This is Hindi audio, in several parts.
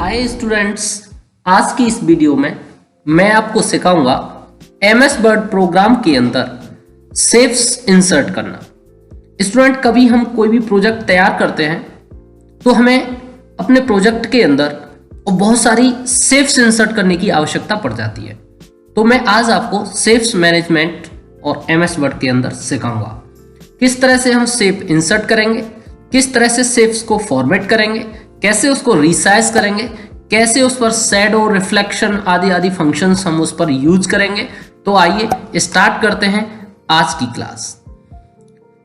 हाय स्टूडेंट्स, आज की इस वीडियो में मैं आपको सिखाऊंगा एमएस वर्ड प्रोग्राम के अंदर शेप्स इंसर्ट करना। स्टूडेंट, कभी हम कोई भी प्रोजेक्ट तैयार करते हैं तो हमें अपने प्रोजेक्ट के अंदर बहुत सारी शेप्स इंसर्ट करने की आवश्यकता पड़ जाती है। तो मैं आज आपको शेप्स मैनेजमेंट और एमएस वर्ड के अंदर सिखाऊंगा किस तरह से हम शेप इंसर्ट करेंगे, किस तरह से शेप्स को फॉर्मेट करेंगे, कैसे उसको रिसाइज करेंगे, कैसे उस पर शैडो, रिफ्लेक्शन आदि आदि फंक्शंस हम उस पर यूज करेंगे। तो आइए स्टार्ट करते हैं आज की क्लास।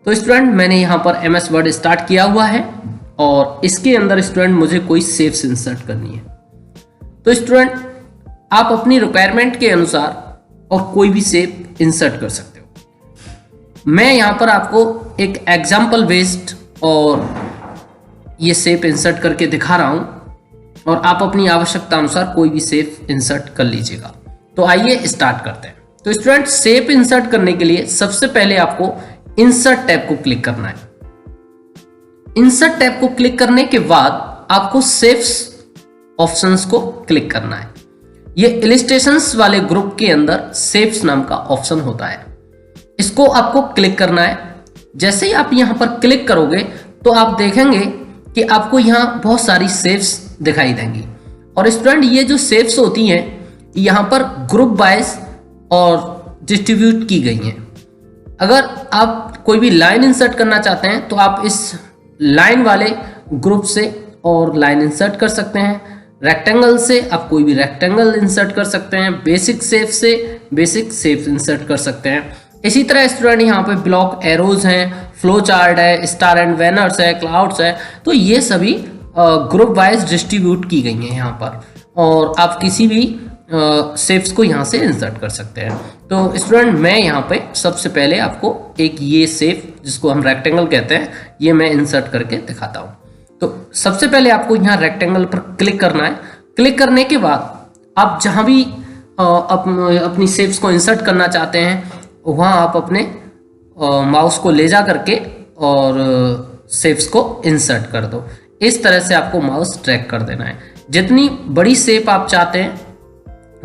तो स्टूडेंट, मैंने यहाँ पर एमएस वर्ड स्टार्ट किया हुआ है और इसके अंदर स्टूडेंट मुझे कोई शेप्स इंसर्ट करनी है। तो स्टूडेंट, आप अपनी रिक्वायरमेंट के अनुसार और कोई भी शेप इंसर्ट कर सकते हो। मैं यहाँ पर आपको एक एग्जाम्पल बेस्ड और ये शेप इंसर्ट करके दिखा रहा हूं और आप अपनी आवश्यकता अनुसार कोई भी शेप इंसर्ट कर लीजिएगा। तो आइए स्टार्ट करते हैं। तो स्टूडेंट, शेप इंसर्ट करने के लिए सबसे पहले आपको इंसर्ट टैब को क्लिक करना है। इंसर्ट टैब को क्लिक करने के बाद आपको शेप्स ऑप्शंस को क्लिक करना है। ये इलिस्ट्रेशंस वाले ग्रुप के अंदर शेप्स नाम का ऑप्शन होता है, इसको आपको क्लिक करना है। जैसे ही आप यहां पर क्लिक करोगे तो आप देखेंगे कि आपको यहाँ बहुत सारी शेप्स दिखाई देंगी। और स्टूडेंट, ये जो शेप्स होती हैं यहाँ पर ग्रुप वाइज और डिस्ट्रीब्यूट की गई हैं। अगर आप कोई भी लाइन इंसर्ट करना चाहते हैं तो आप इस लाइन वाले ग्रुप से और लाइन इंसर्ट कर सकते हैं। रेक्टेंगल से आप कोई भी रेक्टेंगल इंसर्ट कर सकते हैं। बेसिक शेप से बेसिक शेप इंसर्ट कर सकते हैं। इसी तरह स्टूडेंट, यहाँ पे ब्लॉक एरोज हैं, फ्लो चार्ट है, स्टार एंड बैनर्स है, क्लाउड्स है। तो ये सभी ग्रुप वाइज डिस्ट्रीब्यूट की गई हैं यहाँ पर, और आप किसी भी शेप्स को यहाँ से इंसर्ट कर सकते हैं। तो स्टूडेंट, मैं यहाँ पे सबसे पहले आपको एक ये शेप जिसको हम रेक्टेंगल कहते हैं, ये मैं इंसर्ट करके दिखाता हूँ। तो सबसे पहले आपको यहाँ रेक्टेंगल पर क्लिक करना है। क्लिक करने के बाद आप जहाँ भी अपनी शेप्स को इंसर्ट करना चाहते हैं वहाँ आप अपने माउस को ले जा करके और शेप्स को इंसर्ट कर दो। इस तरह से आपको माउस ड्रैग कर देना है। जितनी बड़ी शेप आप चाहते हैं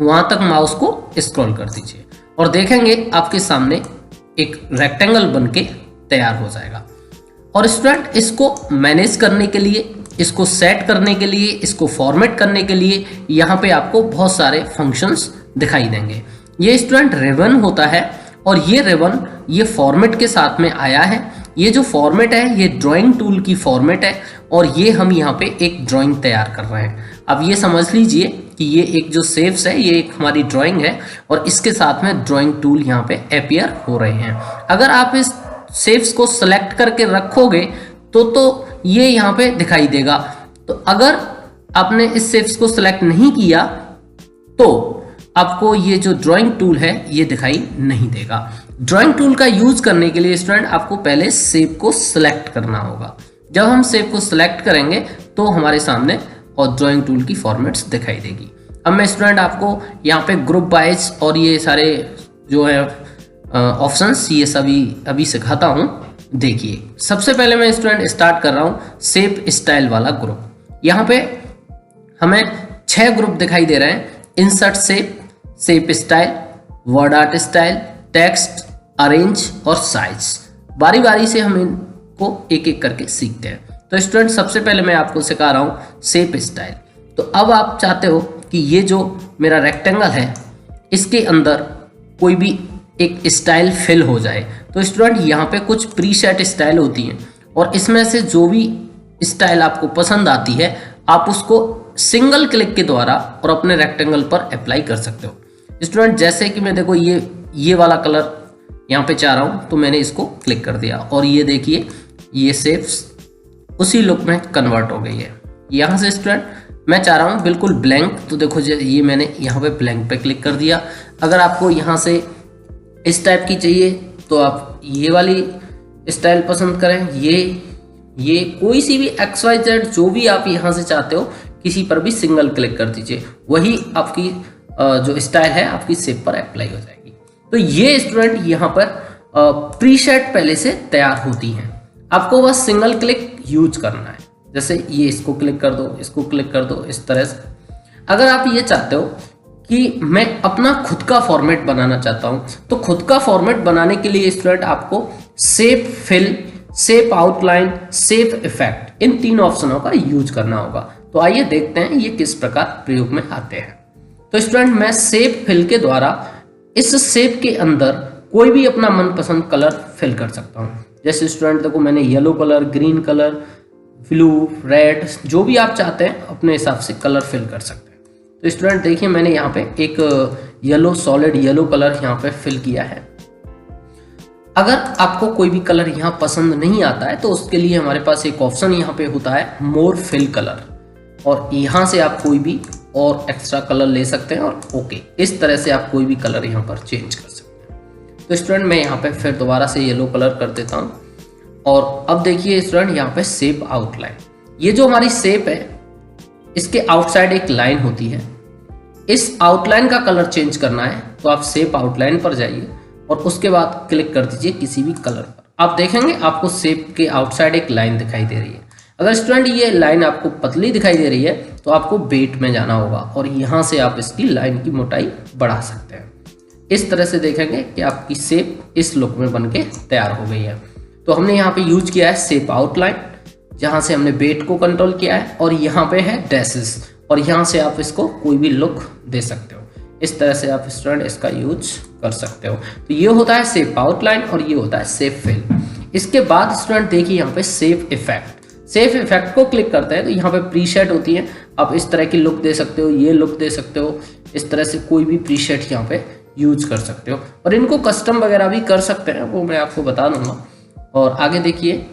वहां तक माउस को स्क्रॉल कर दीजिए और देखेंगे आपके सामने एक रेक्टेंगल बनके तैयार हो जाएगा। और स्टूडेंट, इसको मैनेज करने के लिए, इसको सेट करने के लिए, इसको फॉर्मेट करने के लिए यहाँ पे आपको बहुत सारे फंक्शंस दिखाई देंगे। ये स्टूडेंट रिबन होता है और ये रिबन ये फॉर्मेट के साथ में आया है। ये जो फॉर्मेट है ये ड्राइंग टूल की फॉर्मेट है और ये हम यहाँ पे एक ड्राइंग तैयार कर रहे हैं। अब ये समझ लीजिए कि ये एक जो शेप्स है ये एक हमारी ड्राइंग है और इसके साथ में ड्राइंग टूल यहाँ पे अपीयर हो रहे हैं। अगर आप इस शेप्स को सेलेक्ट करके रखोगे तो ये यहाँ पे दिखाई देगा। तो अगर आपने इस शेप्स को सेलेक्ट नहीं किया तो आपको ये जो ड्राइंग टूल है ये दिखाई नहीं देगा। ड्राइंग टूल का यूज करने के लिए स्टूडेंट आपको पहले शेप को सिलेक्ट करना होगा। जब हम शेप को सिलेक्ट करेंगे तो हमारे सामने और ड्राइंग टूल की फॉर्मेट्स दिखाई देगी। अब मैं स्टूडेंट आपको यहाँ पे ग्रुप वाइज और ये सारे जो है ऑप्शंस ये सभी अभी सिखाता हूँ। देखिए, सबसे पहले मैं स्टूडेंट स्टार्ट कर रहा हूँ शेप स्टाइल वाला ग्रुप। यहाँ पे हमें 6 ग्रुप दिखाई दे रहे हैं। Insert shape, shape style, word art style, text, arrange और साइज। बारी बारी से हम इनको एक एक करके सीखते हैं। तो स्टूडेंट, सबसे पहले मैं आपको सिखा रहा हूँ शेप स्टाइल। तो अब आप चाहते हो कि ये जो मेरा रेक्टेंगल है इसके अंदर कोई भी एक स्टाइल फिल हो जाए। तो स्टूडेंट, यहाँ पे कुछ प्रीसेट स्टाइल होती हैं और इसमें से जो भी स्टाइल आपको पसंद आती है आप उसको सिंगल क्लिक के द्वारा और अपने रेक्टेंगल पर अप्लाई कर सकते हो। स्टूडेंट, जैसे कि मैं देखो ये वाला कलर यहाँ पे चाह रहा हूँ तो मैंने इसको क्लिक कर दिया और ये देखिए ये शेप्स उसी लुक में कन्वर्ट हो गई है। यहाँ से स्टूडेंट मैं चाह रहा हूँ बिल्कुल ब्लैंक, तो देखो ये मैंने यहाँ पे ब्लैंक पे क्लिक कर दिया। अगर आपको यहाँ से इस टाइप की चाहिए तो आप ये वाली स्टाइल पसंद करें। ये कोई सी भी XYZ जो भी आप यहाँ से चाहते हो किसी पर भी सिंगल क्लिक कर दीजिए, वही आपकी जो स्टाइल है आपकी शेप पर अप्लाई हो जाएगी। तो ये स्टूडेंट यहाँ पर प्रीसेट पहले से तैयार होती हैं, आपको बस सिंगल क्लिक यूज करना है। जैसे ये इसको क्लिक कर दो, इसको क्लिक कर दो, इस तरह से। अगर आप ये चाहते हो कि मैं अपना खुद का फॉर्मेट बनाना चाहता हूं, तो खुद का फॉर्मेट बनाने के लिए स्टूडेंट आपको shape fill, shape outline, shape effect, इन 3 ऑप्शनों का यूज करना होगा। तो आइए देखते हैं ये किस प्रकार प्रयोग में आते हैं। तो स्टूडेंट मैं शेप फिल के द्वारा इस शेप के अंदर कोई भी अपना मनपसंद कलर फिल कर सकता हूँ। जैसे स्टूडेंट देखो मैंने yellow colour, green colour, blue, red, जो भी आप चाहते हैं अपने हिसाब से कलर फिल कर सकते हैं। तो स्टूडेंट देखिए मैंने यहाँ पे एक येलो, सॉलिड येलो कलर यहाँ पे फिल किया है। अगर आपको कोई भी कलर यहाँ पसंद नहीं आता है तो उसके लिए हमारे पास एक ऑप्शन यहाँ पे होता है मोर फिल कलर, और यहाँ से आप कोई भी और एक्स्ट्रा कलर ले सकते हैं और ओके, इस तरह से आप कोई भी कलर यहाँ पर चेंज कर सकते हैं। तो स्टूडेंट मैं यहाँ पे फिर दोबारा से येलो कलर कर देता हूँ, और अब देखिए स्टूडेंट यहाँ पे शेप आउटलाइन, ये जो हमारी शेप है इसके आउटसाइड एक लाइन होती है, इस आउटलाइन का कलर चेंज करना है तो आप शेप आउटलाइन पर जाइए और उसके बाद क्लिक कर दीजिए किसी भी कलर पर। आप देखेंगे आपको शेप के आउटसाइड एक लाइन दिखाई दे रही है। अगर स्टूडेंट ये लाइन आपको पतली दिखाई दे रही है तो आपको वेट में जाना होगा और यहाँ से आप इसकी लाइन की मोटाई बढ़ा सकते हैं। इस तरह से देखेंगे कि आपकी शेप इस लुक में बन के तैयार हो गई है। तो हमने यहाँ पे यूज किया है शेप आउटलाइन, जहाँ से हमने वेट को कंट्रोल किया है, और यहाँ पे है डैशेस, और यहाँ से आप इसको कोई भी लुक दे सकते हो। इस तरह से आप स्टूडेंट इसका यूज कर सकते हो। तो ये होता है शेप आउटलाइन और ये होता है शेप फिल। इसके बाद स्टूडेंट देखिए यहाँ पे शेप इफेक्ट। शेप इफेक्ट को क्लिक करते हैं तो यहाँ पे प्रीसेट होती है, आप इस तरह की लुक दे सकते हो, ये लुक दे सकते हो, इस तरह से कोई भी प्रीसेट यहाँ पे यूज कर सकते हो, और इनको कस्टम वगैरह भी कर सकते हैं, वो मैं आपको बता दूंगा। और आगे देखिए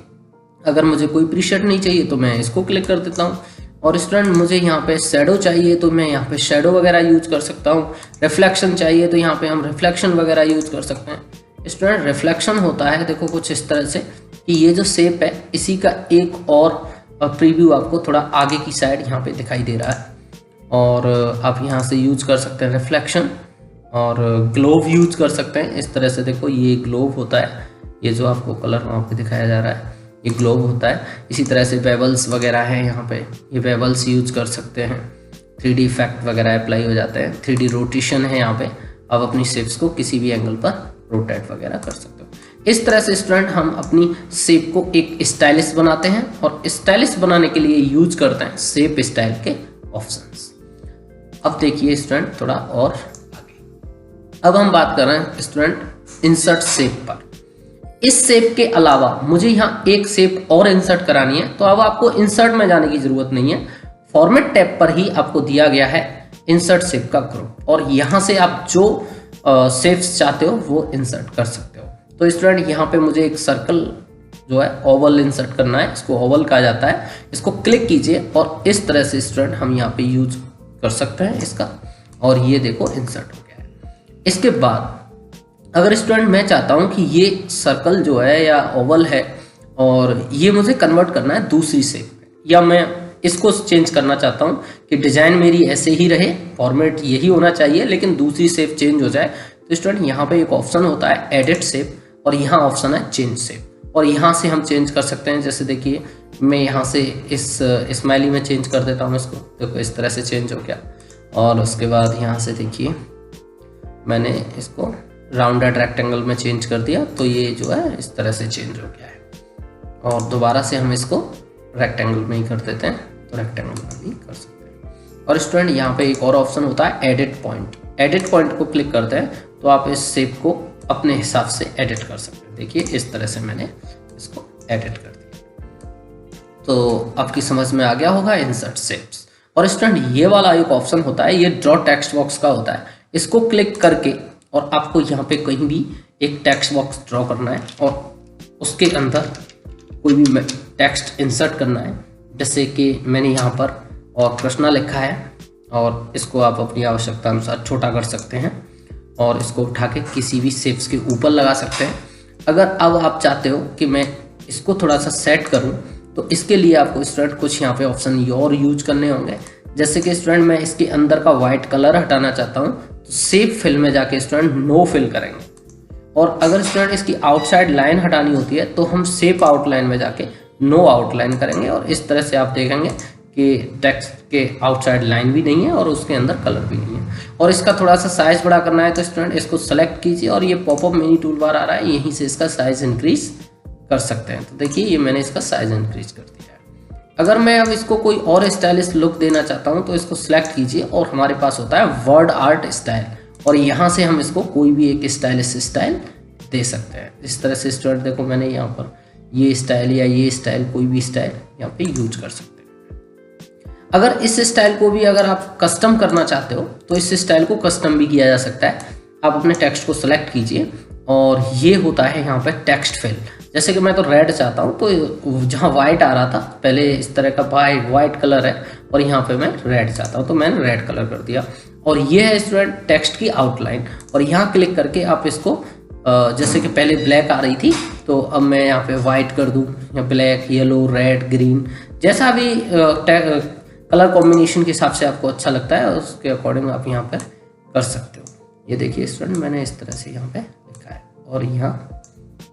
अगर मुझे कोई प्रीसेट नहीं चाहिए तो मैं इसको क्लिक कर देता हूँ, और स्टूडेंट मुझे यहाँ पे शैडो चाहिए तो मैं यहाँ पे शैडो वगैरह यूज कर सकता हूँ। रिफ्लेक्शन चाहिए तो यहाँ पे हम रिफ्लेक्शन वगैरह यूज कर सकते हैं। स्टूडेंट रिफ्लेक्शन होता है देखो कुछ इस तरह से कि ये जो शेप है इसी का एक और प्रीव्यू आपको थोड़ा आगे की साइड यहाँ पे दिखाई दे रहा है, और आप यहाँ से यूज कर सकते हैं रिफ्लेक्शन, और ग्लोव यूज कर सकते हैं। इस तरह से देखो ये ग्लोव होता है, ये जो आपको कलर वहाँ पे दिखाया जा रहा है ये ग्लोब होता है। इसी तरह से बेबल्स वगैरह हैं यहाँ पे, ये बेबल्स यूज कर सकते हैं। 3D इफेक्ट वगैरह अप्लाई हो जाते हैं। 3D रोटेशन है यहाँ पे, आप अपनी शेप्स को किसी भी एंगल पर रोटेट वगैरह कर सकते हो। इस तरह से स्टूडेंट हम अपनी शेप को एक स्टाइलिश बनाते हैं, और स्टाइलिश बनाने के लिए यूज करते हैं शेप स्टाइल के ऑप्शंस। अब देखिए स्टूडेंट थोड़ा और आगे, अब हम बात कर रहे हैं स्टूडेंट इंसर्ट शेप पर। इस शेप के अलावा मुझे यहाँ एक शेप और इंसर्ट करानी है, तो अब आपको इंसर्ट में जाने की जरूरत नहीं है, फॉर्मेट टैब पर ही आपको दिया गया है इंसर्ट शेप का ग्रुप, और यहाँ से आप जो शेप्स चाहते हो वो इंसर्ट कर सकते हो। तो स्टूडेंट यहाँ पे मुझे एक सर्कल जो है ओवल इंसर्ट करना है, इसको ओवल कहा जाता है। इसको क्लिक कीजिए और इस तरह से स्टूडेंट हम यहाँ पे यूज कर सकते हैं इसका, और ये देखो इंसर्ट हो गया है। इसके बाद अगर स्टूडेंट मैं चाहता हूं कि ये सर्कल जो है या ओवल है और ये मुझे कन्वर्ट करना है दूसरी शेप में, या मैं इसको चेंज करना चाहता हूं कि डिजाइन मेरी ऐसे ही रहे, फॉर्मेट यही होना चाहिए लेकिन दूसरी शेप चेंज हो जाए, तो स्टूडेंट यहाँ पे एक ऑप्शन होता है एडिट शेप, और यहाँ ऑप्शन है चेंज शेप, और यहाँ से हम चेंज कर सकते हैं। जैसे देखिए मैं यहाँ से इस स्माइली में चेंज कर देता हूँ इसको, देखो इस तरह से चेंज हो गया। और उसके बाद यहाँ से देखिए मैंने इसको राउंडेड रेक्टेंगल में चेंज कर दिया, तो ये जो है इस तरह से चेंज हो गया है। और दोबारा से हम इसको रेक्टेंगल में ही कर देते हैं, तो रेक्टेंगल में भी कर सकते हैं। और स्टूडेंट यहाँ पे एक और ऑप्शन होता है एडिट पॉइंट। एडिट पॉइंट को क्लिक करते हैं तो आप इस शेप को अपने हिसाब से एडिट कर सकते हैं। देखिए इस तरह से मैंने इसको एडिट कर दिया, तो आपकी समझ में आ गया होगा इंसर्ट शेप्स। और स्टूडेंट ये वाला एक ऑप्शन होता है, ये ड्रॉ टेक्स्ट बॉक्स का होता है। इसको क्लिक करके और आपको यहाँ पे कहीं भी एक टेक्स्ट बॉक्स ड्रॉ करना है और उसके अंदर कोई भी टेक्स्ट इंसर्ट करना है। जैसे कि मैंने यहाँ पर और कृष्णा लिखा है, और इसको आप अपनी आवश्यकता अनुसार छोटा कर सकते हैं और इसको उठा के किसी भी शेप्स के ऊपर लगा सकते हैं। अगर अब आप चाहते हो कि मैं इसको थोड़ा सा सेट करूं, तो इसके लिए आपको स्टूडेंट कुछ यहाँ पे ऑप्शन और यूज करने होंगे। जैसे कि स्टूडेंट मैं इसके अंदर का वाइट कलर हटाना चाहता हूँ, तो शेप फिल में जाके स्टूडेंट नो फिल करेंगे। और अगर स्टूडेंट इसकी आउटसाइड लाइन हटानी होती है तो हम शेप आउटलाइन में जाके नो आउटलाइन करेंगे और इस तरह से आप देखेंगे कि टेक्स्ट के आउटसाइड लाइन भी नहीं है और उसके अंदर कलर भी नहीं है। और इसका थोड़ा सा साइज बड़ा करना है तो स्टूडेंट इसको सेलेक्ट कीजिए और ये पॉपअप मिनी टूल बार आ रहा है, यहीं से इसका साइज इंक्रीज कर सकते हैं। तो देखिए ये मैंने इसका साइज इंक्रीज कर दिया है। अगर मैं अब इसको कोई और स्टाइलिश लुक देना चाहता हूं तो इसको सिलेक्ट कीजिए और हमारे पास होता है वर्ड आर्ट स्टाइल और यहाँ से हम इसको कोई भी एक स्टाइलिश स्टाइल दे सकते हैं। इस तरह से स्टूडेंट देखो मैंने यहाँ पर ये स्टाइल या ये स्टाइल कोई भी स्टाइल यहाँ पे यूज कर सकते हैं। अगर इस स्टाइल को भी अगर आप कस्टम करना चाहते हो तो इस स्टाइल को कस्टम भी किया जा सकता है। आप अपने टेक्स्ट को सिलेक्ट कीजिए और ये होता है यहाँ पे टेक्स्ट फिल। जैसे कि मैं तो रेड चाहता हूँ तो जहाँ वाइट आ रहा था पहले इस तरह का वाइट कलर है और यहाँ पे मैं रेड चाहता हूँ तो मैंने रेड कलर कर दिया। और ये है स्टूडेंट टेक्स्ट की आउटलाइन और यहाँ क्लिक करके आप इसको जैसे कि पहले ब्लैक आ रही थी तो अब मैं यहाँ पे वाइट कर दूँ या ब्लैक, येलो, रेड, ग्रीन, जैसा भी कलर कॉम्बिनेशन के हिसाब से आपको अच्छा लगता है उसके अकॉर्डिंग आप यहाँ पे कर सकते हो। ये देखिए स्टूडेंट मैंने इस तरह से यहाँ पे लिखा है और यहाँ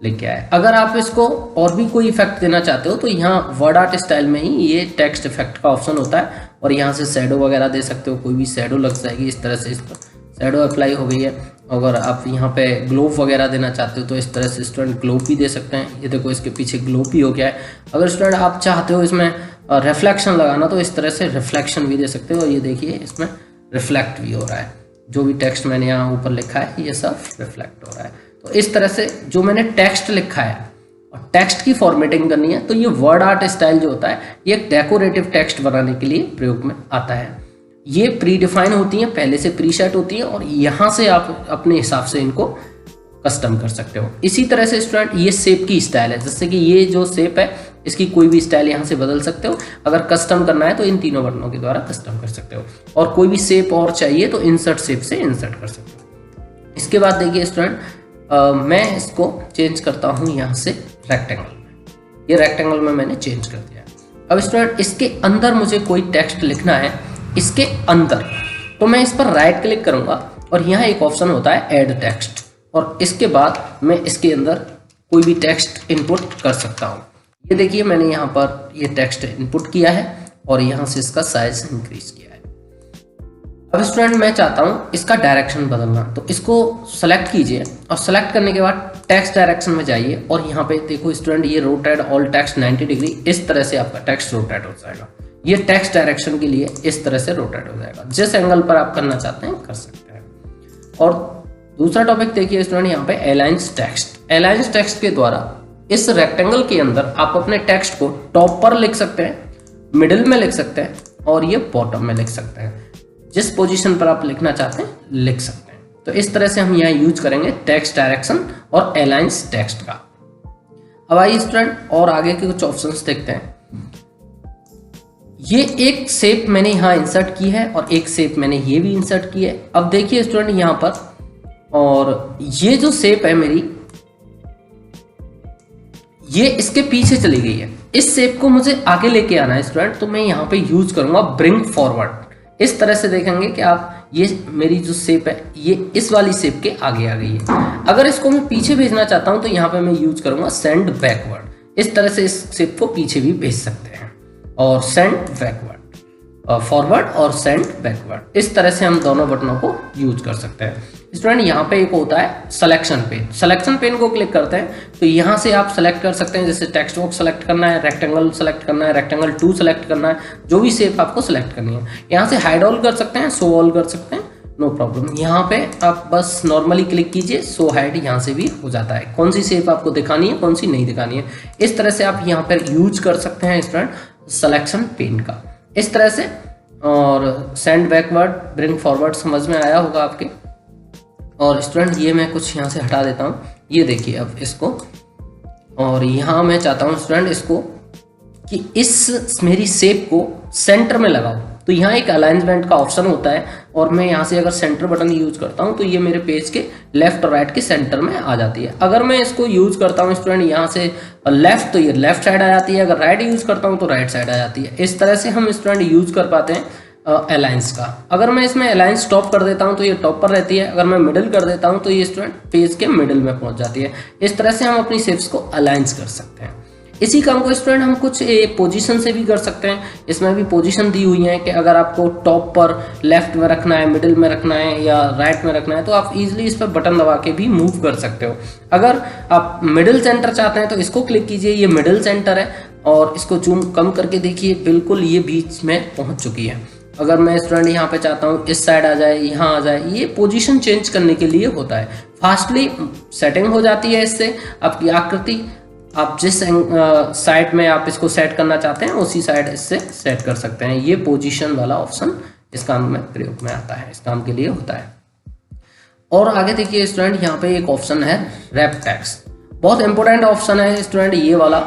लेके आया। अगर आप इसको और भी कोई इफेक्ट देना चाहते हो तो यहाँ वर्ड आर्ट स्टाइल में ही ये टेक्स्ट इफेक्ट का ऑप्शन होता है और यहाँ से शैडो वगैरह दे सकते हो, कोई भी शैडो लग जाएगी। इस तरह से इस पर शैडो अप्लाई हो गई है। अगर आप यहाँ पे ग्लोब वगैरह देना चाहते हो तो इस तरह से स्टूडेंट ग्लोब भी दे सकते हैं। ये देखो इसके पीछे ग्लोब भी हो गया है। अगर स्टूडेंट आप चाहते हो इसमें रिफ्लेक्शन लगाना तो इस तरह से रिफ्लेक्शन भी दे सकते हो और ये देखिए इसमें रिफ्लेक्ट भी हो रहा है। जो भी टेक्स्ट मैंने यहाँ ऊपर लिखा है ये सब रिफ्लेक्ट हो रहा है। तो इस तरह से जो मैंने टेक्स्ट लिखा है और टेक्स्ट की फॉर्मेटिंग करनी है तो ये वर्ड आर्ट स्टाइल जो होता है ये एक डेकोरेटिव टेक्स्ट बनाने के लिए प्रयोग में आता है। ये प्री डिफाइन होती हैं, पहले से प्री सेट होती है और यहाँ से आप अपने हिसाब से इनको कस्टम कर सकते हो। इसी तरह से स्टूडेंट ये शेप की स्टाइल है, जैसे कि ये जो शेप है इसकी कोई भी स्टाइल यहाँ से बदल सकते हो। अगर कस्टम करना है तो इन तीनों बटनों के द्वारा कस्टम कर सकते हो और कोई भी शेप और चाहिए तो इंसर्ट शेप से इंसर्ट कर सकते हो। इसके बाद देखिए स्टूडेंट मैं इसको चेंज करता हूँ यहाँ से रेक्टेंगल में। ये रेक्टेंगल में मैंने चेंज कर दिया। अब स्टूडेंट इसके अंदर मुझे कोई टेक्स्ट लिखना है, इसके अंदर तो मैं इस पर राइट क्लिक करूंगा और यहाँ एक ऑप्शन होता है ऐड टेक्स्ट और इसके बाद मैं इसके अंदर कोई भी टेक्स्ट इनपुट कर सकता हूँ। ये देखिए मैंने यहाँ पर ये टेक्स्ट इनपुट किया है और यहाँ से इसका साइज इंक्रीज किया है। अब स्टूडेंट मैं चाहता हूँ इसका डायरेक्शन बदलना, तो इसको सेलेक्ट कीजिए और सेलेक्ट करने के बाद टेक्स्ट डायरेक्शन में जाइए और यहाँ पे देखो स्टूडेंट ये रोटेट ऑल टेक्स्ट 90 डिग्री, इस तरह से आपका टेक्स्ट रोटेट हो जाएगा। ये टेक्स्ट डायरेक्शन के लिए इस तरह से रोटेट हो जाएगा। जिस एंगल पर आप करना चाहते हैं कर सकते हैं। और दूसरा टॉपिक देखिए स्टूडेंट यहाँ पे अलाइंस टेक्स्ट। अलाइंस टेक्स्ट के द्वारा इस रेक्टेंगल के अंदर आप अपने टेक्स्ट को टॉप पर लिख सकते हैं, मिडिल में लिख सकते हैं और ये बॉटम में लिख सकते हैं। जिस पोजीशन पर आप लिखना चाहते हैं लिख सकते हैं। तो इस तरह से हम यहाँ यूज करेंगे टेक्स्ट डायरेक्शन और अलाइंस टेक्स्ट का। अब आइए स्टूडेंट और आगे के कुछ ऑप्शंस देखते हैं। ये एक शेप मैंने यहाँ इंसर्ट की है और एक शेप मैंने ये भी इंसर्ट की है। अब देखिए स्टूडेंट यहाँ पर, और ये जो शेप है मेरी ये इसके पीछे चली गई है। इस शेप को मुझे आगे लेके आना है स्टूडेंट, तो मैं यहाँ पे यूज करूंगा ब्रिंग फॉरवर्ड। इस तरह से देखेंगे कि आप ये मेरी जो शेप है ये इस वाली शेप के आगे आ गई है। अगर इसको मैं पीछे भेजना चाहता हूं तो यहाँ पे मैं यूज करूंगा सेंड बैकवर्ड। इस तरह से इस शेप को पीछे भी भेज सकते हैं और सेंड बैकवर्ड, फॉरवर्ड और सेंड बैकवर्ड। इस तरह से हम दोनों बटनों को यूज कर सकते हैं। स्टूडेंट यहाँ पे एक होता है सिलेक्शन पेन। सिलेक्शन पेन को क्लिक करते हैं तो यहाँ से आप सेलेक्ट कर सकते हैं, जैसे टेक्स्ट बॉक्स सेलेक्ट करना है, रेक्टेंगल सेलेक्ट करना है, रेक्टेंगल 2 सेलेक्ट करना है, जो भी शेप आपको सेलेक्ट करनी है। यहाँ से हाइड ऑल कर सकते हैं, शो ऑल कर सकते हैं, नो प्रॉब्लम। यहाँ पे आप बस नॉर्मली क्लिक कीजिए, शो हाइड यहाँ से भी हो जाता है। कौन सी शेप आपको दिखानी है कौन सी नहीं दिखानी है, इस तरह से आप यहाँ पर यूज कर सकते हैं स्टूडेंट सिलेक्शन पेन का, इस तरह से। और सेंड बैकवर्ड, ब्रिंग फॉरवर्ड समझ में आया होगा आपके। और स्टूडेंट ये मैं कुछ यहाँ से हटा देता हूँ। ये देखिए अब इसको, और यहाँ मैं चाहता हूँ स्टूडेंट इसको कि इस मेरी शेप को सेंटर में लगाओ, तो यहाँ एक अलाइनमेंट का ऑप्शन होता है और मैं यहाँ से अगर सेंटर बटन यूज करता हूँ तो ये मेरे पेज के लेफ्ट और राइट के सेंटर में आ जाती है। अगर मैं इसको यूज करता हूँ स्टूडेंट यहाँ से लेफ्ट, तो ये लेफ्ट साइड आ जाती है, अगर राइट यूज करता हूँ तो राइट साइड आ जाती है। इस तरह से हम स्टूडेंट यूज कर पाते हैं अलाइंस का। अगर मैं इसमें अलाइंस टॉप कर देता हूं तो ये टॉप पर रहती है, अगर मैं मिडिल कर देता हूं तो ये स्टूडेंट पेज के मिडिल में पहुंच जाती है। इस तरह से हम अपनी शेप्स को अलाइंस कर सकते हैं। इसी काम को स्टूडेंट हम कुछ पोजीशन से भी कर सकते हैं। इसमें भी पोजीशन दी हुई है कि अगर आपको टॉप पर लेफ्ट में रखना है, मिडिल में रखना है या राइट में रखना है, तो आप इजीली इस पर बटन दबा के भी मूव कर सकते हो। अगर आप मिडिल सेंटर चाहते हैं तो इसको क्लिक कीजिए, ये मिडिल सेंटर है, और इसको जूम कम करके देखिए, बिल्कुल ये बीच में पहुंच चुकी है। अगर मैं स्टूडेंट यहाँ पे चाहता हूँ इस साइड आ जाए, यहाँ आ जाए, ये पोजीशन चेंज करने के लिए होता है। फास्टली सेटिंग हो जाती है इससे। आपकी आकृति आप जिस साइड में आप इसको सेट करना चाहते हैं उसी साइड इससे सेट कर सकते हैं। ये पोजीशन वाला ऑप्शन इस काम में प्रयोग में आता है, इस काम के लिए होता है। और आगे देखिए स्टूडेंट, यहाँ पे एक ऑप्शन है रैप टेक्स्ट। बहुत इंपॉर्टेंट ऑप्शन है स्टूडेंट ये वाला,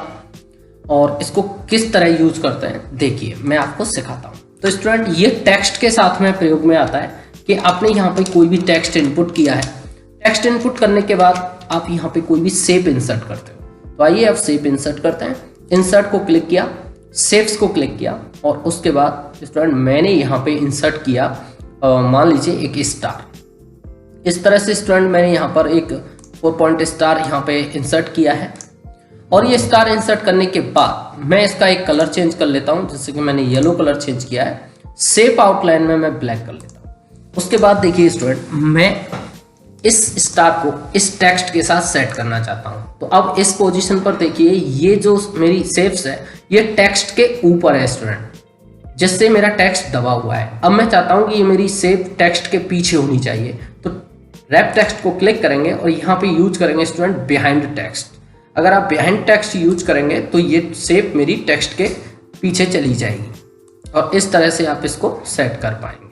और इसको किस तरह यूज करते हैं देखिए मैं आपको सिखाता हूँ। तो स्टूडेंट ये टेक्स्ट के साथ में प्रयोग में आता है कि आपने यहाँ पे कोई भी टेक्स्ट इनपुट किया है। टेक्स्ट इनपुट करने के बाद आप यहाँ पे कोई भी शेप इंसर्ट करते हो। तो आइए अब शेप इंसर्ट करते हैं। इंसर्ट को क्लिक किया, शेप्स को क्लिक किया, और उसके बाद स्टूडेंट मैंने यहाँ पे इंसर्ट किया मान लीजिए एक स्टार। इस तरह से स्टूडेंट मैंने यहाँ पर एक 4 पॉइंट स्टार यहाँ पे इंसर्ट किया है। और ये स्टार इंसर्ट करने के बाद मैं इसका एक कलर चेंज कर लेता हूं, जैसे कि मैंने येलो कलर चेंज किया है। शेप आउटलाइन में मैं ब्लैक कर लेता हूं। उसके बाद देखिए स्टूडेंट, मैं इस स्टार को इस टेक्स्ट के साथ सेट करना चाहता हूं। तो अब इस पोजीशन पर देखिए, ये जो मेरी शेप्स है ये टेक्स्ट के ऊपर है स्टूडेंट, जिससे मेरा टेक्स्ट दबा हुआ है। अब मैं चाहता हूं कि ये मेरी शेप टेक्स्ट के पीछे होनी चाहिए। तो रैप टेक्स्ट को क्लिक करेंगे और यहाँ पे यूज करेंगे स्टूडेंट बिहाइंड टेक्स्ट। अगर आप बिहाइंड टेक्स्ट यूज करेंगे तो ये शेप मेरी टेक्स्ट के पीछे चली जाएगी, और इस तरह से आप इसको सेट कर पाएंगे।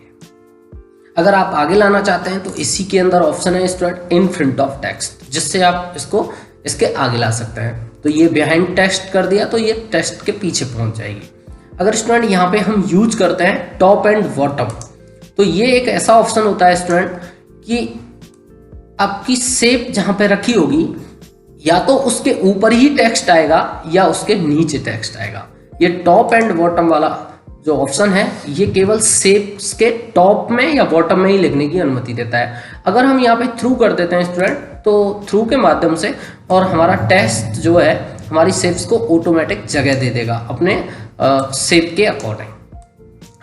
अगर आप आगे लाना चाहते हैं तो इसी के अंदर ऑप्शन है student in front of text, जिससे आप इसको इसके आगे ला सकते हैं। तो ये बिहाइंड टेक्स्ट कर दिया तो ये टेक्स्ट के पीछे पहुंच जाएगी। अगर स्टूडेंट यहाँ पे हम यूज करते हैं टॉप एंड बॉटम, तो ये एक ऐसा ऑप्शन होता है स्टूडेंट कि आपकी शेप जहां पे रखी होगी या तो उसके ऊपर ही टेक्स्ट आएगा या उसके नीचे टेक्स्ट आएगा। ये टॉप एंड बॉटम वाला जो ऑप्शन है ये केवल शेप्स के टॉप में या बॉटम में ही लिखने की अनुमति देता है। अगर हम यहाँ पे थ्रू कर देते हैं स्टूडेंट, तो थ्रू के माध्यम से और हमारा टेक्स्ट जो है हमारी शेप्स को ऑटोमेटिक जगह दे देगा अपने शेप के अकॉर्डिंग।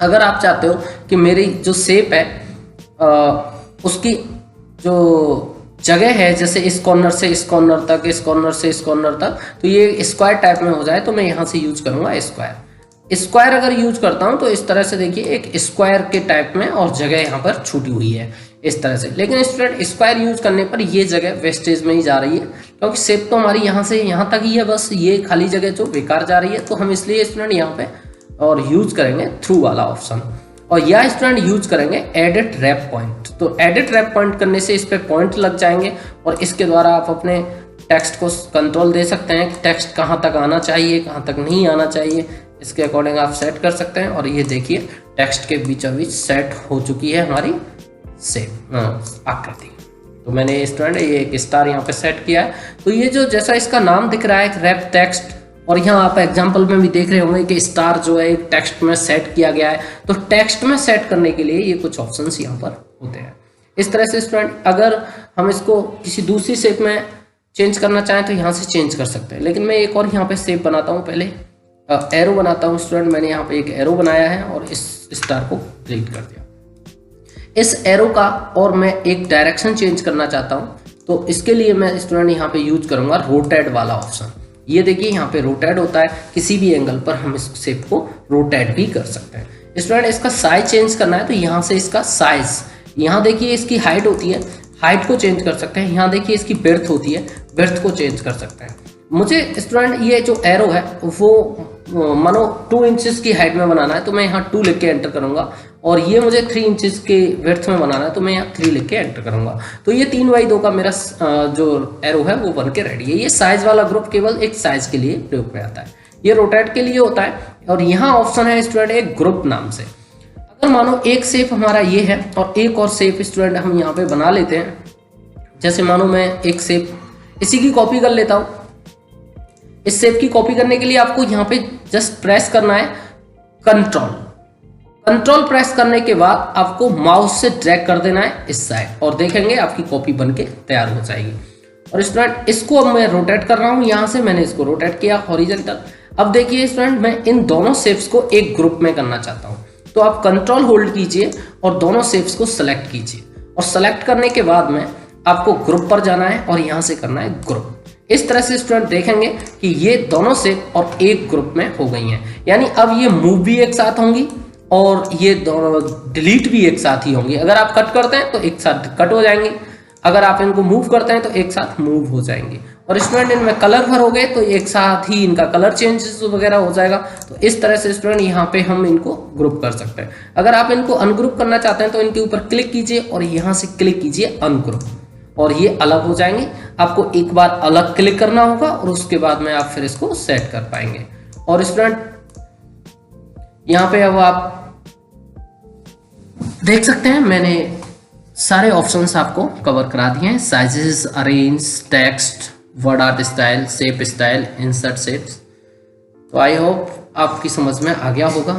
अगर आप चाहते हो कि मेरी जो शेप है उसकी जो जगह है, जैसे इस कॉर्नर से इस कॉर्नर तक, इस कॉर्नर से इस कॉर्नर तक, तो ये स्क्वायर टाइप में हो जाए, तो मैं यहाँ से यूज करूंगा स्क्वायर। स्क्वायर अगर यूज करता हूं तो इस तरह से देखिए एक स्क्वायर के टाइप में, और जगह यहाँ पर छूटी हुई है इस तरह से। लेकिन स्टूडेंट स्क्वायर यूज करने पर ये जगह वेस्टेज में ही जा रही है, क्योंकि शेप तो हमारी यहाँ से यहाँ तक ही है, बस ये खाली जगह जो बेकार जा रही है। तो हम इसलिए स्टूडेंट यहाँ पे और यूज करेंगे थ्रू वाला ऑप्शन, और यह स्टूडेंट यूज करेंगे एडिट रैप पॉइंट। तो एडिट रैप पॉइंट करने से इस पे पॉइंट लग जाएंगे, और इसके द्वारा आप अपने टेक्स्ट को कंट्रोल दे सकते हैं कि टेक्स्ट कहाँ तक आना चाहिए, कहाँ तक नहीं आना चाहिए, इसके अकॉर्डिंग आप सेट कर सकते हैं। और ये देखिए टेक्स्ट के बीचों बीच सेट हो चुकी है हमारी शेप आकृति। तो मैंने स्टूडेंट ये एक स्टार यहाँ पे सेट किया है। तो ये जो जैसा इसका नाम दिख रहा है रैप टेक्स्ट, और यहाँ आप एग्जाम्पल में भी देख रहे होंगे कि स्टार जो है एक टेक्स्ट में सेट किया गया है। तो टेक्स्ट में सेट करने के लिए ये कुछ ऑप्शंस यहाँ पर होते हैं। इस तरह से स्टूडेंट अगर हम इसको किसी दूसरी शेप में चेंज करना चाहें तो यहाँ से चेंज कर सकते हैं। लेकिन मैं एक और यहाँ पे शेप बनाता हूँ, पहले एरो बनाता हूँ स्टूडेंट। मैंने यहाँ पे एक एरो बनाया है और इस स्टार को डिलीट कर दिया। इस एरो का और मैं एक डायरेक्शन चेंज करना चाहता हूँ, तो इसके लिए मैं स्टूडेंट यहाँ पे यूज करूंगा रोटेट वाला ऑप्शन। ये देखिए यहाँ पे रोटेट होता है, किसी भी एंगल पर हम इस शेप को रोटेट भी कर सकते हैं। स्टूडेंट इसका साइज चेंज करना है तो यहाँ से इसका साइज, यहाँ देखिए इसकी हाइट होती है, हाइट को चेंज कर सकते हैं। यहाँ देखिए इसकी बिर्थ होती है, बिर्थ को चेंज कर सकते हैं। मुझे स्टूडेंट ये जो एरो है वो मानो 2 इंचेस की हाइट में बनाना है, तो मैं यहाँ 2 लिख के एंटर करूंगा। और ये मुझे 3 इंचेस के विड्थ में बनाना है, तो मैं यहाँ 3 लिख के एंटर करूंगा। तो ये 3x2 का मेरा जो एरो है वो बन के रेडी है। ये साइज वाला ग्रुप केवल एक साइज के लिए प्रयोग में आता है, ये रोटेट के लिए होता है। और यहाँ ऑप्शन है स्टूडेंट एक ग्रुप नाम से। अगर मानो एक शेप हमारा ये है और एक और शेप स्टूडेंट हम यहाँ पे बना लेते हैं, जैसे मानो मैं एक शेप इसी की कॉपी कर लेता हूँ। इस शेप की कॉपी करने के लिए आपको यहाँ पे जस्ट प्रेस करना है कंट्रोल प्रेस करने के बाद आपको माउस से ड्रैग कर देना है इस साइड, और देखेंगे आपकी कॉपी बनके तैयार हो जाएगी। और स्टूडेंट इसको अब मैं रोटेट कर रहा हूँ, यहाँ से मैंने इसको रोटेट किया हॉरिजॉन्टल। अब देखिए स्टूडेंट, मैं इन दोनों शेप्स को एक ग्रुप में करना चाहता हूँ, तो आप कंट्रोल होल्ड कीजिए और दोनों शेप्स को सेलेक्ट कीजिए, और सेलेक्ट करने के बाद में आपको ग्रुप पर जाना है और यहाँ से करना है ग्रुप। इस तरह से स्टूडेंट देखेंगे कि ये दोनों शेप और एक ग्रुप में हो गई हैं, यानी अब ये मूव भी एक साथ होंगी और ये दोनों डिलीट भी एक साथ ही होंगी। अगर आप कट करते हैं तो एक साथ कट हो जाएंगे, अगर आप इनको मूव करते हैं तो एक साथ मूव हो जाएंगे। और स्टूडेंट इनमें कलर भरोगे तो एक साथ ही इनका कलर चेंजेस वगैरह हो जाएगा। तो इस तरह से स्टूडेंट यहाँ पे हम इनको ग्रुप कर सकते हैं। अगर आप इनको अनग्रुप करना चाहते हैं तो इनके ऊपर क्लिक कीजिए और यहाँ से क्लिक कीजिए अनग्रुप, और ये अलग हो जाएंगे। आपको एक बार अलग क्लिक करना होगा और उसके बाद में आप फिर इसको सेट कर पाएंगे। और स्टूडेंट यहाँ पे अब आप देख सकते हैं मैंने सारे ऑप्शंस आपको कवर करा दिए हैं, sizes, arrange, text, word art style, shape style, insert shapes. तो आई होप आपकी समझ में आ गया होगा।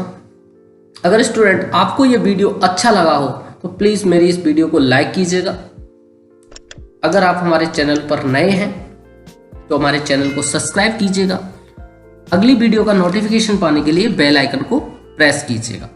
अगर स्टूडेंट आपको ये वीडियो अच्छा लगा हो तो प्लीज़ मेरी इस वीडियो को लाइक कीजिएगा। अगर आप हमारे चैनल पर नए हैं तो हमारे चैनल को सब्सक्राइब कीजिएगा। अगली वीडियो का नोटिफिकेशन पाने के लिए बेल आइकन को प्रेस कीजिएगा।